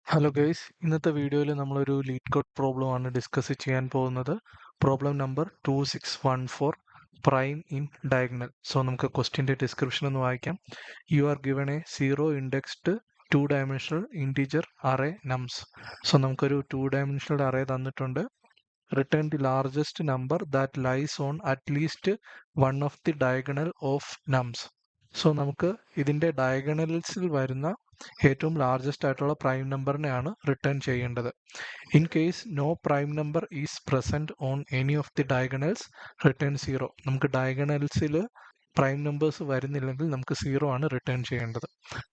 Hello guys, ഇന്നത്തെ വീഡിയോയിൽ നമ്മളൊരു ലീഡ് കോഡ് പ്രോബ്ലം ആണ് ഡിസ്കസ് ചെയ്യാൻ പോകുന്നത്. Problem number 2614 prime in diagonal. So നമുക്ക് ക്വസ്റ്റ്യൻ്റെ ഡിസ്ക്രിപ്ഷൻ ഒന്ന് വായിക്കാം. You are given a zero indexed two dimensional integer array nums. So നമുക്കൊരു ടു ഡയമെൻഷണൽ അറേ തന്നിട്ടുണ്ട്. Return the largest number that lies on at least one of the diagonal of nums. So നമുക്ക് ഇതിൻ്റെ ഡയഗണൽസിൽ വരുന്ന ഏറ്റവും largest ആയിട്ടുള്ള prime നമ്പറിനെയാണ് return ചെയ്യേണ്ടത്. In case no prime number is present on any of the diagonals, return zero. നമുക്ക് ഡയഗണൽസിൽ prime numbers വരുന്നില്ലെങ്കിൽ നമുക്ക് സീറോ ആണ് റിട്ടേൺ ചെയ്യേണ്ടത്.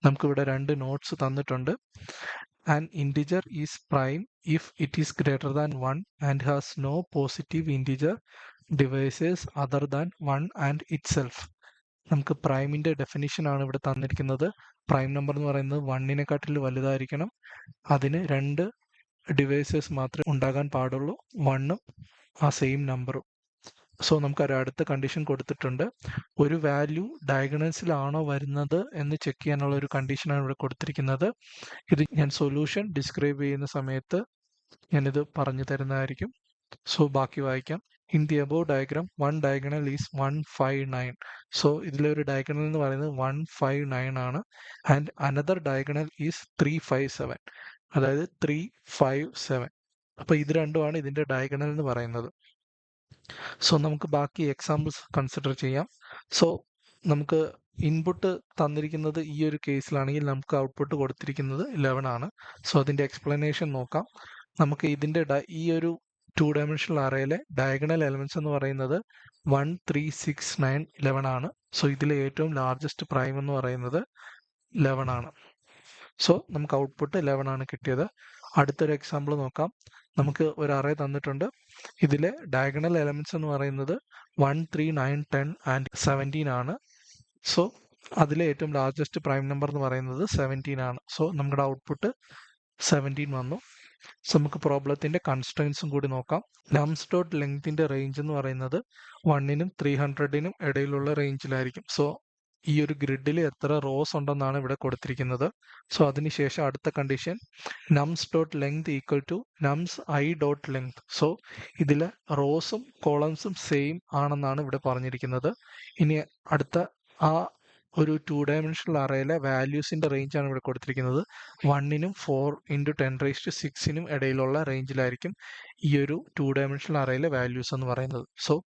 നമുക്കിവിടെ രണ്ട് നോട്ട്സ് തന്നിട്ടുണ്ട്. An integer is prime if it is greater than 1 and has no positive integer divisors other than 1 and itself. നമുക്ക് പ്രൈമിന്റെ definition ആണ് ഇവിടെ തന്നിരിക്കുന്നത്. പ്രൈം നമ്പർ എന്ന് പറയുന്നത് 1-നെക്കാട്ടിൽ വലുതായിരിക്കണം. അതിന് രണ്ട് ഡിവൈസസ് മാത്രമേ ഉണ്ടാകാൻ പാടുള്ളൂ, 1ഉം ആ സെയിം നമ്പറും. സോ നമുക്ക് ഒരു അടുത്ത കണ്ടീഷൻ കൊടുത്തിട്ടുണ്ട്. ഒരു വാല്യൂ ഡയഗണൽസിലാണോ വരുന്നത് എന്ന് ചെക്ക് ചെയ്യാനുള്ള ഒരു കണ്ടീഷനാണ് ഇവിടെ കൊടുത്തിരിക്കുന്നത്. ഇത് ഞാൻ സൊല്യൂഷൻ ഡിസ്ക്രൈബ് ചെയ്യുന്ന സമയത്ത് ഞാനിത് പറഞ്ഞു തരുന്നതായിരിക്കും. സോ ബാക്കി വായിക്കാം. In the above diagram one diagonal is 159. So ഇതിലൊരു ഡയഗണൽ എന്ന് പറയുന്നത് 159 ആണ്. ആൻഡ് അനദർ ഡയഗണൽ ഈസ് 357, അതായത് 357. അപ്പോൾ ഇത് രണ്ടുമാണ് ഇതിന്റെ ഡയഗണൽ എന്ന് പറയുന്നത്. സോ നമുക്ക് ബാക്കി എക്സാമ്പിൾസ് കൺസിഡർ ചെയ്യാം. സോ നമുക്ക് ഇൻപുട്ട് തന്നിരിക്കുന്നത് ഈ ഒരു കേസിലാണെങ്കിൽ നമുക്ക് ഔട്ട്പുട്ട് കൊടുത്തിരിക്കുന്നത് 11 ആണ്. സോ അതിന്റെ എക്സ്പ്ലനേഷൻ നോക്കാം. നമുക്ക് ഇതിന്റെ ഈ ഒരു ടു ഡയമെൻഷണൽ അറേയിലെ ഡയഗണൽ എലമെന്റ്സ് എന്ന് പറയുന്നത് 1, 3, 6, 9, 11 ആണ്. സോ ഇതിലെ ഏറ്റവും ലാർജസ്റ്റ് പ്രൈം എന്ന് പറയുന്നത് 11 ആണ്. സോ നമുക്ക് ഔട്ട്പുട്ട് 11 ആണ് കിട്ടിയത്. അടുത്തൊരു എക്സാമ്പിൾ നോക്കാം. നമുക്ക് ഒരു അറേ തന്നിട്ടുണ്ട്. ഇതിലെ ഡയഗണൽ എലമെന്റ്സ് എന്ന് പറയുന്നത് 1, 3, 9, 10 ആൻഡ് 17 ആണ്. സോ അതിലെ ഏറ്റവും ലാർജസ്റ്റ് പ്രൈം നമ്പർ എന്ന് പറയുന്നത് 17 ആണ്. സോ നമ്മുടെ ഔട്ട്പുട്ട് 17 വന്നു. സോ നമുക്ക് പ്രോബ്ലത്തിന്റെ കൺസ്ട്രെയിൻസും കൂടി നോക്കാം. നംസ് ഡോട്ട് ലെങ്തിന്റെ റേഞ്ച് എന്ന് പറയുന്നത് 1നും 300നും ഇടയിലുള്ള റേഞ്ചിലായിരിക്കും. സോ ഈ ഒരു ഗ്രിഡിൽ എത്ര റോസ് ഉണ്ടെന്നാണ് ഇവിടെ കൊടുത്തിരിക്കുന്നത്. സോ അതിനുശേഷം അടുത്ത condition nums dot length equal to nums I dot length. So ഇതിലെ റോസും കോളംസും സെയിം ആണെന്നാണ് ഇവിടെ പറഞ്ഞിരിക്കുന്നത്. ഇനി അടുത്ത ആ ഒരു ടു ഡയമെൻഷണൽ അറേയിലെ വാല്യൂസിന്റെ റേഞ്ച് ആണ് ഇവിടെ കൊടുത്തിരിക്കുന്നത്. 1നും 4 × 10⁶ ഇടയിലുള്ള റേഞ്ചിലായിരിക്കും ഈ ഒരു ടു ഡയമെൻഷണൽ അറേയിലെ വാല്യൂസ് എന്ന് പറയുന്നത്. സോ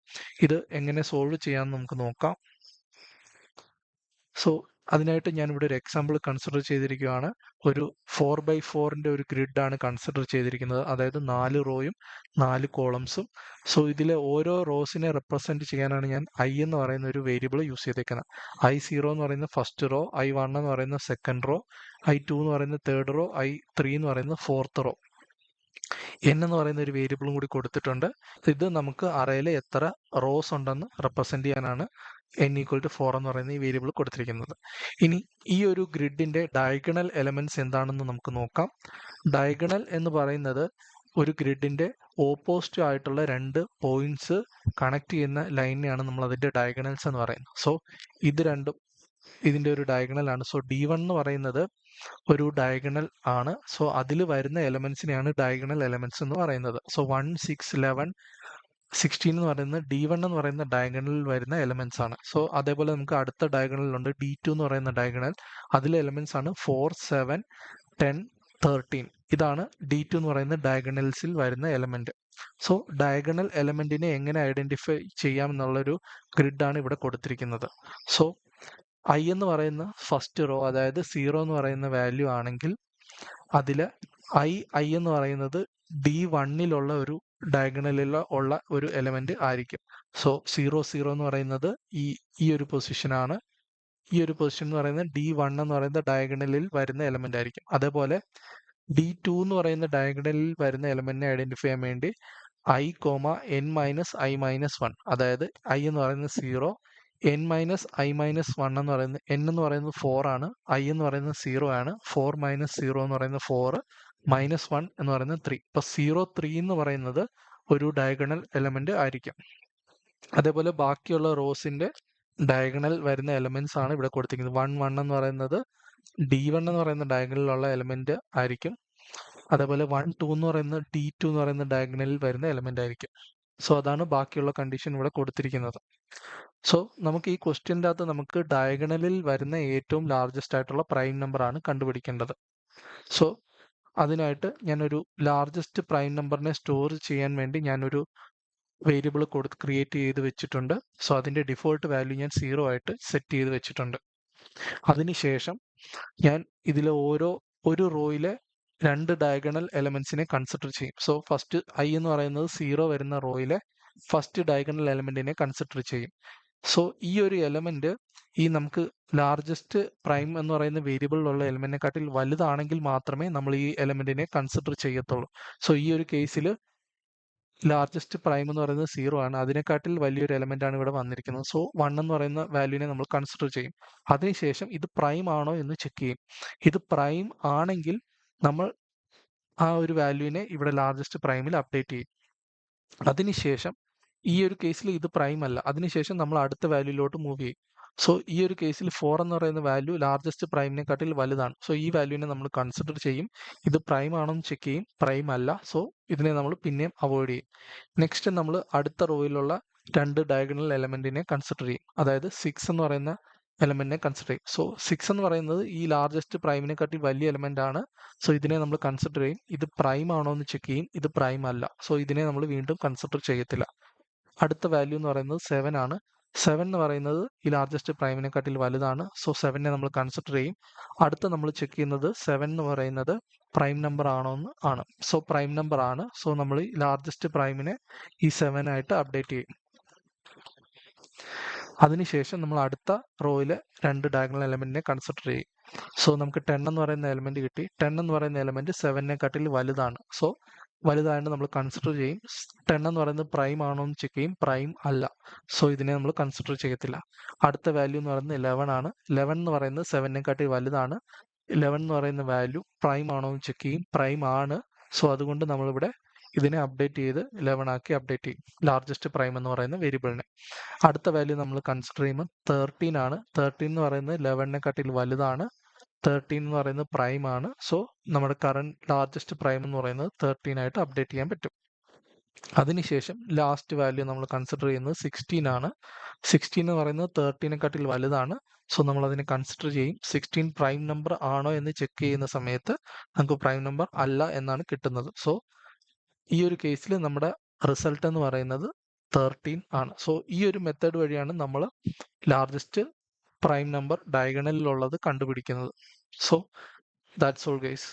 ഇത് എങ്ങനെ സോൾവ് ചെയ്യാമെന്ന് നമുക്ക് നോക്കാം. സോ അതിനായിട്ട് ഞാൻ ഇവിടെ ഒരു എക്സാമ്പിൾ കൺസിഡർ ചെയ്തിരിക്കുകയാണ്. ഒരു 4x4ന്റെ ഒരു ഗ്രിഡാണ് കൺസിഡർ ചെയ്തിരിക്കുന്നത്, അതായത് 4 റോയും 4 കോളംസും. സോ ഇതിലെ ഓരോ റോസിനെ റെപ്രസെന്റ് ചെയ്യാനാണ് ഞാൻ ഐ എന്ന് പറയുന്ന ഒരു വേരിയബിൾ യൂസ് ചെയ്തേക്കുന്നത്. I0 എന്ന് പറയുന്ന ഫസ്റ്റ് റോ, I1 എന്ന് പറയുന്ന സെക്കൻഡ് റോ, I2 എന്ന് പറയുന്ന തേർഡ് റോ, I3 എന്ന് പറയുന്ന ഫോർത്ത് റോ. n എന്ന് പറയുന്ന ഒരു വേരിയബിളും കൂടി കൊടുത്തിട്ടുണ്ട്. ഇത് നമുക്ക് അറേയിൽ എത്ര റോസ് ഉണ്ടെന്ന് റെപ്രസെന്റ് ചെയ്യാനാണ് n = 4 എന്ന് പറയുന്ന ഈ വേരിയബിൾ കൊടുത്തിരിക്കുന്നത്. ഇനി ഈ ഒരു ഗ്രിഡിന്റെ ഡയഗണൽ എലമെന്റ്സ് എന്താണെന്ന് നമുക്ക് നോക്കാം. ഡയഗണൽ എന്ന് പറയുന്നത് ഒരു ഗ്രിഡിന്റെ ഓപ്പോസിറ്റ് ആയിട്ടുള്ള രണ്ട് പോയിന്റ്സ് കണക്ട് ചെയ്യുന്ന ലൈനെയാണ് നമ്മൾ അതിന്റെ ഡയഗണൽസ് എന്ന് പറയുന്നത്. സോ ഇത് രണ്ടും ഇതിന്റെ ഒരു ഡയഗണൽ ആണ്. സോ D1 എന്ന് പറയുന്നത് ഒരു ഡയഗണൽ ആണ്. സോ അതിൽ വരുന്ന എലമെന്റ്സിനെയാണ് ഡയഗണൽ എലമെന്റ്സ് എന്ന് പറയുന്നത്. സോ 1, 6, 11, 16 എന്ന് പറയുന്നത് D1 എന്ന് പറയുന്ന ഡയഗണലിൽ വരുന്ന എലമെന്റ്സ് ആണ്. സോ അതേപോലെ നമുക്ക് അടുത്ത ഡയഗണലിലുണ്ട് D2 എന്ന് പറയുന്ന ഡയഗണൽ. അതിലെ എലമെന്റ്സ് ആണ് 4, 7, 10, 13. ഇതാണ് D2 എന്ന് പറയുന്ന ഡയഗണൽസിൽ വരുന്ന എലമെന്റ്. സോ ഡയഗണൽ എലമെന്റിനെ എങ്ങനെ ഐഡന്റിഫൈ ചെയ്യാം എന്നുള്ളൊരു ഗ്രിഡാണ് ഇവിടെ കൊടുത്തിരിക്കുന്നത്. സോ I എന്ന് പറയുന്ന ഫസ്റ്റ് റോ, അതായത് 0 എന്ന് പറയുന്ന വാല്യൂ ആണെങ്കിൽ അതിൽ I എന്ന് പറയുന്നത് D1ലുള്ള ഒരു ഡയഗണലിൽ ഉള്ള ഒരു എലമെന്റ് ആയിരിക്കും. സോ 0, 0 എന്ന് പറയുന്നത് ഈ ഒരു പൊസിഷനാണ്. ഈ ഒരു പൊസിഷൻ എന്ന് പറയുന്നത് D1 എന്ന് പറയുന്ന ഡയഗണലിൽ വരുന്ന എലമെന്റ് ആയിരിക്കും. അതേപോലെ D2 എന്ന് പറയുന്ന ഡയഗണലിൽ വരുന്ന എലമെന്റിനെ ഐഡന്റിഫൈ ചെയ്യാൻ വേണ്ടി I, n-I-1, അതായത് I എന്ന് പറയുന്നത് 0, n-I-1 എന്ന് പറയുന്നത് n എന്ന് പറയുന്നത് 4 ആണ്, I എന്ന് പറയുന്നത് 0 ആണ്, 4 - 0 എന്ന് പറയുന്നത് 4, -1 എന്ന് പറയുന്നത് 3. ഇപ്പൊ 0, 3 എന്ന് പറയുന്നത് ഒരു ഡയഗണൽ എലമെന്റ് ആയിരിക്കും. അതേപോലെ ബാക്കിയുള്ള റോസിന്റെ ഡയഗണൽ വരുന്ന എലമെന്റ്സ് ആണ് ഇവിടെ കൊടുത്തിരിക്കുന്നത്. 1, 1 എന്ന് പറയുന്നത് D1 എന്ന് പറയുന്ന ഡയഗണലിലുള്ള എലമെന്റ് ആയിരിക്കും. അതേപോലെ 1 2 എന്ന് പറയുന്ന D2 എന്ന് പറയുന്ന ഡയഗണലിൽ വരുന്ന എലമെന്റ് ആയിരിക്കും. സോ അതാണ് ബാക്കിയുള്ള കണ്ടീഷൻ ഇവിടെ കൊടുത്തിരിക്കുന്നത്. സോ നമുക്ക് ഈ ക്വസ്റ്റ്യൻ്റെ അകത്ത് നമുക്ക് ഡയഗണലിൽ വരുന്ന ഏറ്റവും ലാർജസ്റ്റ് ആയിട്ടുള്ള പ്രൈം നമ്പർ ആണ് കണ്ടുപിടിക്കേണ്ടത്. സോ അതിനായിട്ട് ഞാനൊരു ലാർജസ്റ്റ് പ്രൈം നമ്പറിനെ സ്റ്റോർ ചെയ്യാൻ വേണ്ടി ഞാനൊരു വേരിയബിൾ ക്രിയേറ്റ് ചെയ്ത് വെച്ചിട്ടുണ്ട്. സോ അതിന്റെ ഡിഫോൾട്ട് വാല്യൂ ഞാൻ 0 ആയിട്ട് സെറ്റ് ചെയ്ത് വെച്ചിട്ടുണ്ട്. അതിനുശേഷം ഞാൻ ഇതിലെ ഒരു റോയിലെ 2 ഡയഗണൽ എലമെന്റ്സിനെ കൺസിഡർ ചെയ്യും. സോ ഫസ്റ്റ് I എന്ന് പറയുന്നത് 0 വരുന്ന റോയിലെ ഫസ്റ്റ് ഡയഗണൽ എലമെന്റിനെ കൺസിഡർ ചെയ്യും. സോ ഈ ഒരു എലമെന്റ് ഈ നമുക്ക് ലാർജസ്റ്റ് പ്രൈം എന്ന് പറയുന്ന വേരിയബിളിലുള്ള എലമെന്റിനെക്കാട്ടിൽ വലുതാണെങ്കിൽ മാത്രമേ നമ്മൾ ഈ എലമെന്റിനെ കൺസിഡർ ചെയ്യത്തുള്ളൂ. സോ ഈ ഒരു കേസിൽ ലാർജസ്റ്റ് പ്രൈം എന്ന് പറയുന്നത് 0 ആണ്. അതിനെക്കാട്ടിൽ വലിയൊരു എലമെന്റ് ആണ് ഇവിടെ വന്നിരിക്കുന്നത്. സോ 1 എന്ന് പറയുന്ന വാല്യൂവിനെ നമ്മൾ കൺസിഡർ ചെയ്യും. അതിനുശേഷം ഇത് പ്രൈം ആണോ എന്ന് ചെക്ക് ചെയ്യും. ഇത് പ്രൈം ആണെങ്കിൽ നമ്മൾ ആ ഒരു വാല്യൂവിനെ ഇവിടെ ലാർജസ്റ്റ് പ്രൈമിൽ അപ്ഡേറ്റ് ചെയ്യും. അതിനുശേഷം ഈ ഒരു കേസിൽ ഇത് പ്രൈം അല്ല. അതിനുശേഷം നമ്മൾ അടുത്ത വാല്യൂയിലോട്ട് മൂവ് ചെയ്യും. സോ ഈ ഒരു കേസിൽ 4 എന്ന് പറയുന്ന വാല്യൂ ലാർജസ്റ്റ് പ്രൈമിനെക്കാട്ടിൽ വലുതാണ്. സോ ഈ വാല്യൂവിനെ നമ്മൾ കൺസിഡർ ചെയ്യും. ഇത് പ്രൈം ആണോ എന്ന് ചെക്ക് ചെയ്യും. പ്രൈം അല്ല. സോ ഇതിനെ നമ്മൾ പിന്നെയും അവോയ്ഡ് ചെയ്യും. നെക്സ്റ്റ് നമ്മൾ അടുത്ത റോയിലുള്ള 2 ഡയഗണൽ എലമെന്റിനെ കൺസിഡർ ചെയ്യും. അതായത് 6 എന്ന് പറയുന്ന എലമെന്റിനെ കൺസിഡർ ചെയ്യും. സോ 6 എന്ന് പറയുന്നത് ഈ ലാർജസ്റ്റ് പ്രൈമിനെക്കാട്ടി വലിയ എലമെന്റ് ആണ്. സോ ഇതിനെ നമ്മൾ കൺസിഡർ ചെയ്യും. ഇത് പ്രൈം ആണോ എന്ന് ചെക്ക് ചെയ്യും. ഇത് പ്രൈം അല്ല. സോ ഇതിനെ നമ്മൾ വീണ്ടും കൺസിഡർ ചെയ്യത്തില്ല. അടുത്ത വാല്യൂ എന്ന് പറയുന്നത് 7 ആണ്. 7 എന്ന് പറയുന്നത് ഈ ലാർജസ്റ്റ് പ്രൈമിനെക്കാട്ടിൽ വലുതാണ്. സോ 7നെ നമ്മൾ കൺസിഡർ ചെയ്യും. അടുത്ത നമ്മൾ ചെക്ക് ചെയ്യുന്നത് 7 എന്ന് പറയുന്നത് പ്രൈം നമ്പർ ആണോ എന്ന് ആണ്. സോ പ്രൈം നമ്പർ ആണ്. സോ നമ്മൾ ഈ ലാർജസ്റ്റ് പ്രൈമിനെ ഈ 7 ആയിട്ട് അപ്ഡേറ്റ് ചെയ്യും. അതിനുശേഷം നമ്മൾ അടുത്ത റോയിലെ 2 ഡയഗണൽ എലമെന്റിനെ കൺസിഡർ ചെയ്യും. സോ നമുക്ക് 10 എന്ന് പറയുന്ന എലമെന്റ് കിട്ടി. 10 എന്ന് പറയുന്ന എലമെന്റ് 7നെക്കാട്ടിൽ വലുതാണ്. സോ വലുതായതുകൊണ്ട് നമ്മൾ കൺസിഡർ ചെയ്യും. 10 എന്ന് പറയുന്നത് പ്രൈം ആണോ എന്ന് ചെക്ക് ചെയ്യും. പ്രൈം അല്ല. സോ ഇതിനെ നമ്മൾ കൺസിഡർ ചെയ്യത്തില്ല. അടുത്ത വാല്യൂ എന്ന് പറയുന്നത് 11 ആണ്. 11 എന്ന് പറയുന്നത് 7നെക്കാട്ടിൽ വലുതാണ്. 11 എന്ന് പറയുന്ന വാല്യൂ പ്രൈം ആണോ എന്ന് ചെക്ക് ചെയ്യും. പ്രൈം ആണ്. സോ അതുകൊണ്ട് നമ്മളിവിടെ ഇതിനെ അപ്ഡേറ്റ് ചെയ്ത് 11 ആക്കി അപ്ഡേറ്റ് ചെയ്യും. ലാർജസ്റ്റ് പ്രൈം എന്ന് പറയുന്ന വേരിയബിളിനെ. അടുത്ത വാല്യൂ നമ്മൾ കൺസിഡർ ചെയ്യുമ്പോൾ 13 ആണ്. 13 എന്ന് പറയുന്നത് 11നെക്കാട്ടിൽ വലുതാണ്. 13 എന്ന് പറയുന്നത് പ്രൈം ആണ്. സോ നമ്മുടെ കറന്റ് ലാർജസ്റ്റ് പ്രൈം എന്ന് പറയുന്നത് 13 ആയിട്ട് അപ്ഡേറ്റ് ചെയ്യാൻ പറ്റും. അതിനുശേഷം ലാസ്റ്റ് വാല്യൂ നമ്മൾ കൺസിഡർ ചെയ്യുന്നത് 16 ആണ്. 16 എന്ന് പറയുന്നത് 13നെക്കാട്ടിൽ വലുതാണ്. സോ നമ്മൾ അതിനെ കൺസിഡർ ചെയ്യും. 16 പ്രൈം നമ്പർ ആണോ എന്ന് ചെക്ക് ചെയ്യുന്ന സമയത്ത് നമുക്ക് പ്രൈം നമ്പർ അല്ല എന്നാണ് കിട്ടുന്നത്. സോ ഈ ഒരു കേസിൽ നമ്മുടെ റിസൾട്ട് എന്ന് പറയുന്നത് 13 ആണ്. സോ ഈ ഒരു മെത്തേഡ് വഴിയാണ് നമ്മൾ ലാർജസ്റ്റ് പ്രൈം നമ്പർ ഡയഗണലിലുള്ളത് കണ്ടുപിടിക്കുന്നത്. So that's all guys.